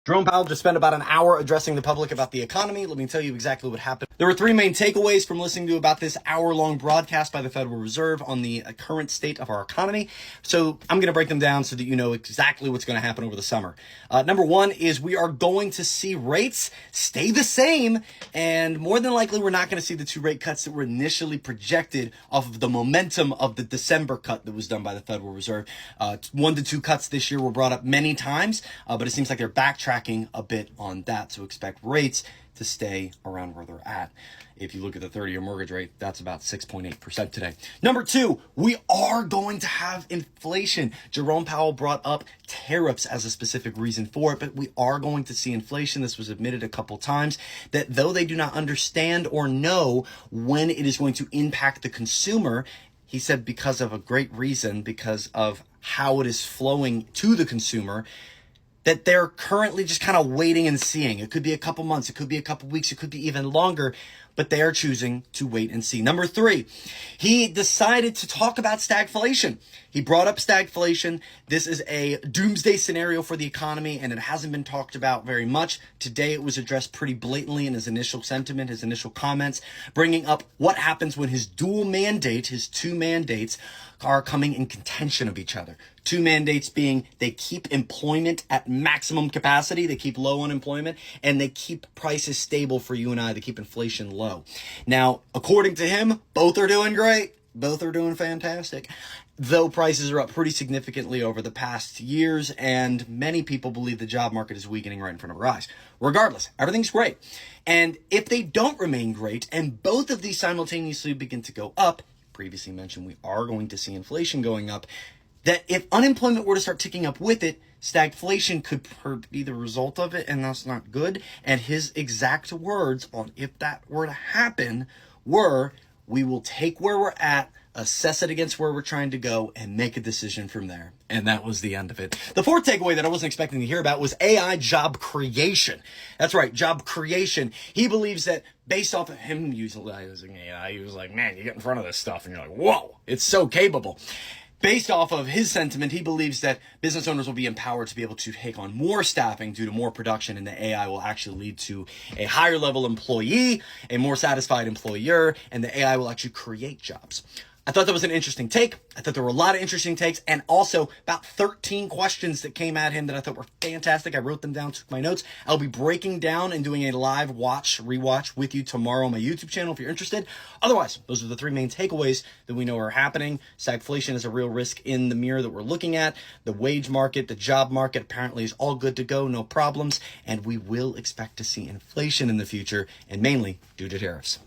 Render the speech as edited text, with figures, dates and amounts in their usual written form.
Jerome Powell just spent about an hour addressing the public about the economy. Let me tell you exactly what happened. There were three main takeaways from listening to about this hour-long broadcast by the Federal Reserve on the current state of our economy. So I'm going to break them down so that you know exactly what's going to happen over the summer. Number one is we are going to see rates stay the same, and more than likely we're not going to see the two rate cuts that were initially projected off of the momentum of the December cut that was done by the Federal Reserve. 1 to 2 cuts this year were brought up many times, but it seems like they're backtracking a bit on that, so expect rates to stay around where they're at. If you look at the 30-year mortgage rate, that's about 6.8% today. Number two, we are going to have inflation. Jerome Powell brought up tariffs as a specific reason for it, but we are going to see inflation. This was admitted a couple times, that though they do not understand or know when it is going to impact the consumer, he said because of a great reason, because of how it is flowing to the consumer, that they're currently just kind of waiting and seeing. It could be a couple months, it could be a couple weeks, it could be even longer, but they are choosing to wait and see. Number three, he decided to talk about stagflation. He brought up stagflation. This is a doomsday scenario for the economy, and it hasn't been talked about very much. Today, it was addressed pretty blatantly in his initial sentiment, his initial comments, bringing up what happens when his dual mandate, his two mandates, are coming in contention of each other. Two mandates being they keep employment at maximum capacity, they keep low unemployment, and they keep prices stable for you and I, they keep inflation low. Now, according to him, both are doing great. Both are doing fantastic, though prices are up pretty significantly over the past years, and many people believe the job market is weakening right in front of our eyes. Regardless, everything's great. And if they don't remain great, and both of these simultaneously begin to go up, previously mentioned we are going to see inflation going up, that if unemployment were to start ticking up with it, stagflation could be the result of it, and that's not good. And his exact words on if that were to happen were, we will take where we're at, assess it against where we're trying to go, and make a decision from there. And that was the end of it. The fourth takeaway that I wasn't expecting to hear about was AI job creation. That's right, job creation. He believes that based off of him utilizing AI, he was like, man, you get in front of this stuff and you're like, whoa, it's so capable. Based off of his sentiment, he believes that business owners will be empowered to be able to take on more staffing due to more production, and the AI will actually lead to a higher level employee, a more satisfied employer, and the AI will actually create jobs. I thought that was an interesting take. I thought there were a lot of interesting takes, and also about 13 questions that came at him that I thought were fantastic. I wrote them down, took my notes. I'll be breaking down and doing a live rewatch with you tomorrow on my YouTube channel if you're interested. Otherwise, those are the three main takeaways that we know are happening. Stagflation is a real risk in the mirror that we're looking at. The wage market, the job market apparently is all good to go, no problems, and we will expect to see inflation in the future, and mainly due to tariffs.